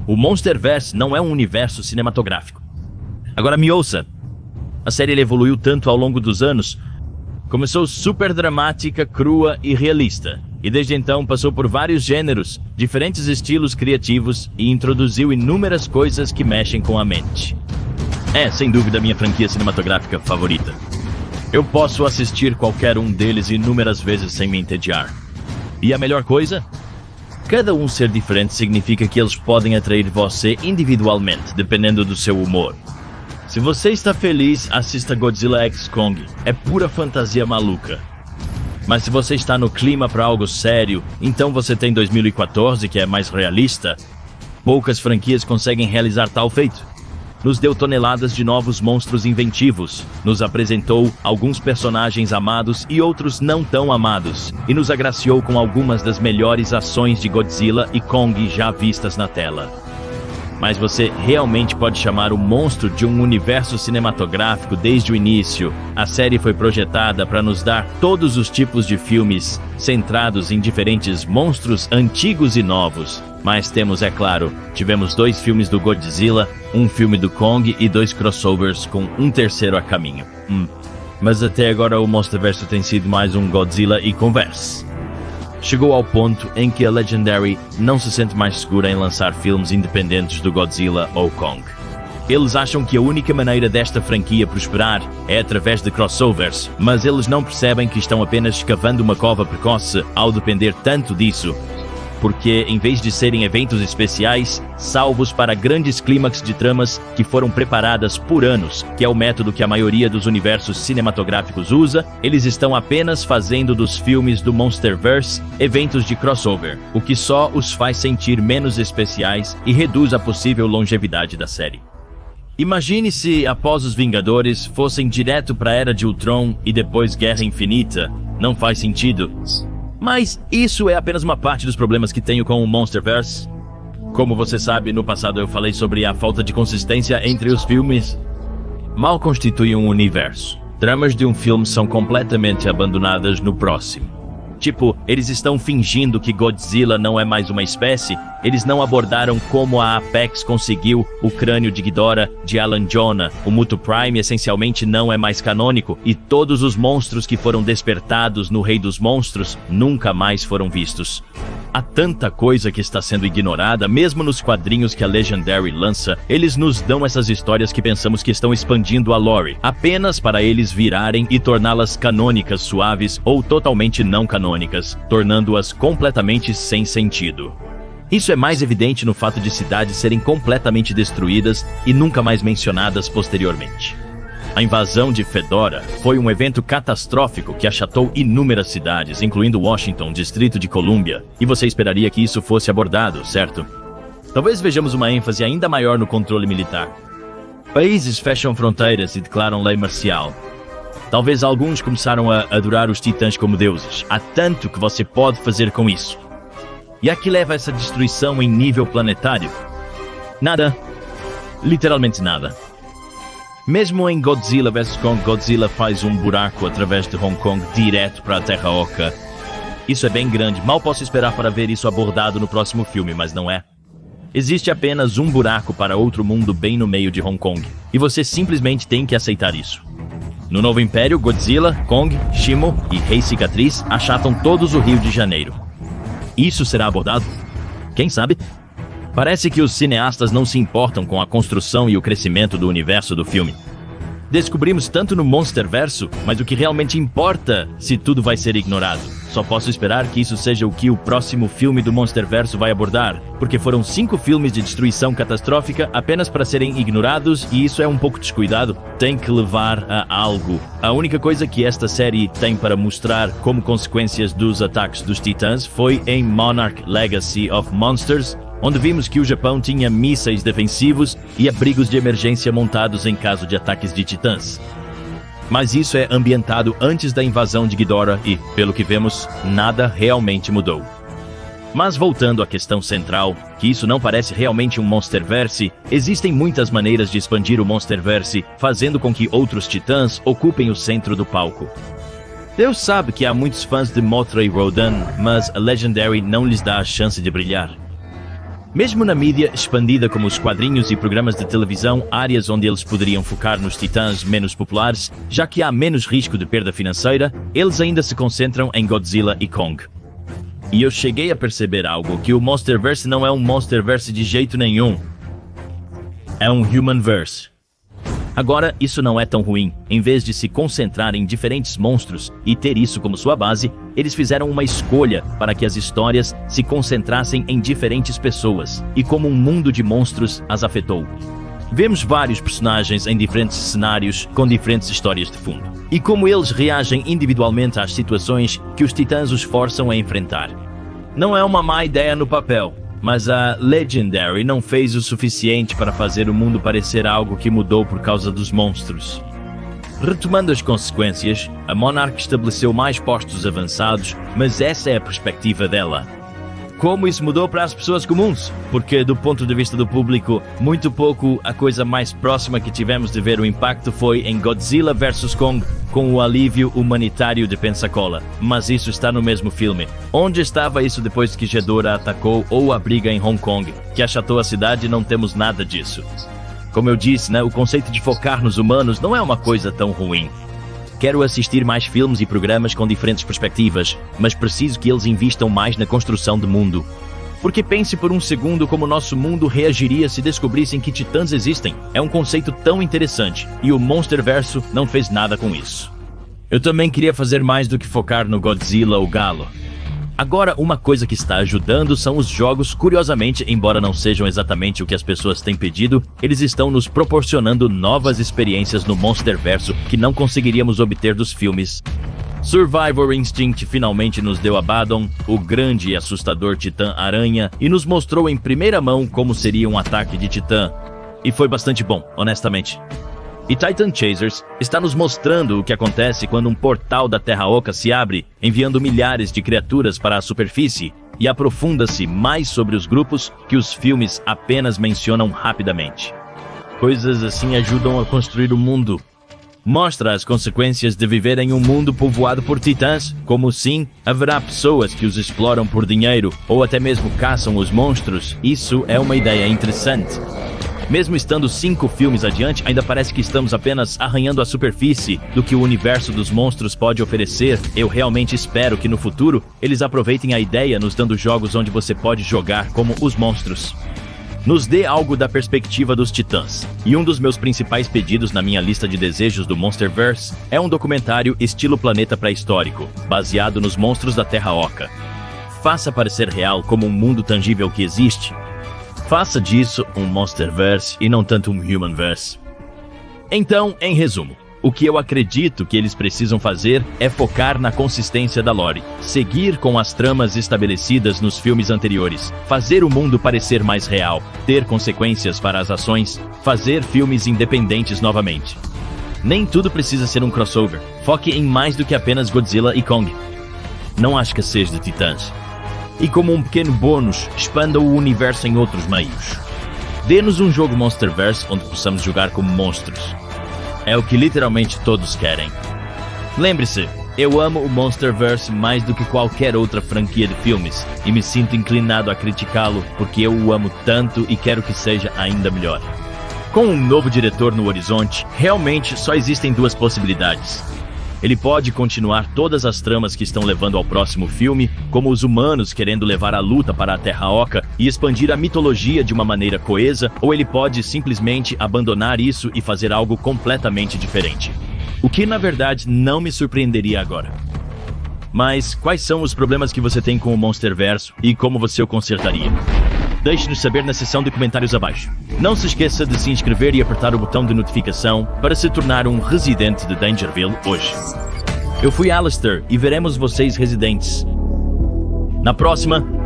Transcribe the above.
O Monsterverse não é um universo cinematográfico. Agora me ouça. A série evoluiu tanto ao longo dos anos. Começou super dramática, crua e realista. E desde então passou por vários gêneros, diferentes estilos criativos e introduziu inúmeras coisas que mexem com a mente. É, sem dúvida, minha franquia cinematográfica favorita. Eu posso assistir qualquer um deles inúmeras vezes sem me entediar. E a melhor coisa? Cada um ser diferente significa que eles podem atrair você individualmente, dependendo do seu humor. Se você está feliz, assista Godzilla x Kong. É pura fantasia maluca. Mas se você está no clima para algo sério, então você tem 2014, que é mais realista. Poucas franquias conseguem realizar tal feito. Nos deu toneladas de novos monstros inventivos, nos apresentou alguns personagens amados e outros não tão amados, e nos agraciou com algumas das melhores ações de Godzilla e Kong já vistas na tela. Mas você realmente pode chamar o monstro de um universo cinematográfico desde o início. A série foi projetada para nos dar todos os tipos de filmes centrados em diferentes monstros antigos e novos. Mas temos, é claro, tivemos 2 filmes do Godzilla, um filme do Kong e 2 crossovers com um terceiro a caminho. Mas até agora o Monsterverse tem sido mais um Godzilla e Converse. Chegou ao ponto em que a Legendary não se sente mais segura em lançar filmes independentes do Godzilla ou Kong. Eles acham que a única maneira desta franquia prosperar é através de crossovers, mas eles não percebem que estão apenas escavando uma cova precoce ao depender tanto disso, porque em vez de serem eventos especiais, salvos para grandes clímax de tramas que foram preparadas por anos, que é o método que a maioria dos universos cinematográficos usa, eles estão apenas fazendo dos filmes do Monsterverse eventos de crossover, o que só os faz sentir menos especiais e reduz a possível longevidade da série. Imagine se, após os Vingadores, fossem direto para a Era de Ultron e depois Guerra Infinita. Não faz sentido. Mas isso é apenas uma parte dos problemas que tenho com o Monsterverse. Como você sabe, no passado eu falei sobre a falta de consistência entre os filmes. Mal constituem um universo. Tramas de um filme são completamente abandonadas no próximo. Tipo, eles estão fingindo que Godzilla não é mais uma espécie. Eles não abordaram como a Apex conseguiu o crânio de Ghidorah de Alan Jonah. O Muto Prime essencialmente não é mais canônico. E todos os monstros que foram despertados no Rei dos Monstros nunca mais foram vistos. Há tanta coisa que está sendo ignorada, mesmo nos quadrinhos que a Legendary lança. Eles nos dão essas histórias que pensamos que estão expandindo a lore, apenas para eles virarem e torná-las canônicas suaves ou totalmente não canônicas, tornando-as completamente sem sentido. Isso é mais evidente no fato de cidades serem completamente destruídas e nunca mais mencionadas posteriormente. A invasão de Fedora foi um evento catastrófico que achatou inúmeras cidades, incluindo Washington, Distrito de Colômbia, e você esperaria que isso fosse abordado, certo? Talvez vejamos uma ênfase ainda maior no controle militar. Países fecham fronteiras e declaram lei marcial. Talvez alguns começaram a adorar os titãs como deuses. Há tanto que você pode fazer com isso. E a que leva essa destruição em nível planetário? Nada. Literalmente nada. Mesmo em Godzilla vs Kong, Godzilla faz um buraco através de Hong Kong direto para a Terra Oca. Isso é bem grande, mal posso esperar para ver isso abordado no próximo filme, mas não é. Existe apenas um buraco para outro mundo bem no meio de Hong Kong, e você simplesmente tem que aceitar isso. No Novo Império, Godzilla, Kong, Shimo e Rei Cicatriz achatam todos o Rio de Janeiro. Isso será abordado? Quem sabe? Parece que os cineastas não se importam com a construção e o crescimento do universo do filme. Descobrimos tanto no Monsterverso, mas o que realmente importa se tudo vai ser ignorado. Só posso esperar que isso seja o que o próximo filme do Monsterverso vai abordar, porque foram 5 filmes de destruição catastrófica apenas para serem ignorados e isso é um pouco descuidado. Tem que levar a algo. A única coisa que esta série tem para mostrar como consequências dos ataques dos titãs foi em Monarch Legacy of Monsters, onde vimos que o Japão tinha mísseis defensivos e abrigos de emergência montados em caso de ataques de titãs. Mas isso é ambientado antes da invasão de Ghidorah e, pelo que vemos, nada realmente mudou. Mas voltando à questão central, que isso não parece realmente um Monsterverse, existem muitas maneiras de expandir o Monsterverse, fazendo com que outros titãs ocupem o centro do palco. Deus sabe que há muitos fãs de Mothra e Rodan, mas a Legendary não lhes dá a chance de brilhar. Mesmo na mídia expandida como os quadrinhos e programas de televisão, áreas onde eles poderiam focar nos titãs menos populares, já que há menos risco de perda financeira, eles ainda se concentram em Godzilla e Kong. E eu cheguei a perceber algo, que o Monsterverse não é um Monsterverse de jeito nenhum. É um Humanverse. Agora, isso não é tão ruim. Em vez de se concentrar em diferentes monstros e ter isso como sua base, eles fizeram uma escolha para que as histórias se concentrassem em diferentes pessoas e como um mundo de monstros as afetou. Vemos vários personagens em diferentes cenários com diferentes histórias de fundo e como eles reagem individualmente às situações que os titãs os forçam a enfrentar. Não é uma má ideia no papel, mas a Legendary não fez o suficiente para fazer o mundo parecer algo que mudou por causa dos monstros. Retomando as consequências, a Monarch estabeleceu mais postos avançados, mas essa é a perspectiva dela. Como isso mudou para as pessoas comuns? Porque, do ponto de vista do público, muito pouco a coisa mais próxima que tivemos de ver o impacto foi em Godzilla vs Kong, com o alívio humanitário de Pensacola. Mas isso está no mesmo filme. Onde estava isso depois que Ghidorah atacou ou a briga em Hong Kong, que achatou a cidade? Não temos nada disso. Como eu disse, o conceito de focar nos humanos não é uma coisa tão ruim. Quero assistir mais filmes e programas com diferentes perspectivas, mas preciso que eles invistam mais na construção de mundo. Porque pense por um segundo como nosso mundo reagiria se descobrissem que titãs existem. É um conceito tão interessante, e o Monsterverso não fez nada com isso. Eu também queria fazer mais do que focar no Godzilla ou Galo. Agora, uma coisa que está ajudando são os jogos. Curiosamente, embora não sejam exatamente o que as pessoas têm pedido, eles estão nos proporcionando novas experiências no Monsterverso que não conseguiríamos obter dos filmes. Survivor Instinct finalmente nos deu Abaddon, o grande e assustador Titã-Aranha, e nos mostrou em primeira mão como seria um ataque de Titã. E foi bastante bom, honestamente. E Titan Chasers está nos mostrando o que acontece quando um portal da Terra Oca se abre, enviando milhares de criaturas para a superfície, e aprofunda-se mais sobre os grupos que os filmes apenas mencionam rapidamente. Coisas assim ajudam a construir o mundo. Mostra as consequências de viver em um mundo povoado por titãs, como sim, haverá pessoas que os exploram por dinheiro, ou até mesmo caçam os monstros. Isso é uma ideia interessante. Mesmo estando 5 filmes adiante, ainda parece que estamos apenas arranhando a superfície do que o universo dos monstros pode oferecer. Eu realmente espero que no futuro eles aproveitem a ideia nos dando jogos onde você pode jogar como os monstros. Nos dê algo da perspectiva dos titãs. E um dos meus principais pedidos na minha lista de desejos do Monsterverse é um documentário estilo Planeta Pré-Histórico, baseado nos monstros da Terra Oca. Faça parecer real como um mundo tangível que existe. Faça disso um Monsterverse e não tanto um Humanverse. Então, em resumo, o que eu acredito que eles precisam fazer é focar na consistência da lore, seguir com as tramas estabelecidas nos filmes anteriores, fazer o mundo parecer mais real, ter consequências para as ações, fazer filmes independentes novamente. Nem tudo precisa ser um crossover. Foque em mais do que apenas Godzilla e Kong. Não há escassez de titãs. E como um pequeno bônus, expanda o universo em outros meios. Dê-nos um jogo Monsterverse onde possamos jogar como monstros. É o que literalmente todos querem. Lembre-se, eu amo o Monsterverse mais do que qualquer outra franquia de filmes, e me sinto inclinado a criticá-lo porque eu o amo tanto e quero que seja ainda melhor. Com um novo diretor no horizonte, realmente só existem 2 possibilidades. Ele pode continuar todas as tramas que estão levando ao próximo filme, como os humanos querendo levar a luta para a Terra Oca e expandir a mitologia de uma maneira coesa, ou ele pode simplesmente abandonar isso e fazer algo completamente diferente. O que, na verdade, não me surpreenderia agora. Mas quais são os problemas que você tem com o Monsterverso e como você o consertaria? Deixe-nos saber na seção de comentários abaixo. Não se esqueça de se inscrever e apertar o botão de notificação para se tornar um residente de Dangerville hoje. Eu fui Alistair e veremos vocês residentes na próxima.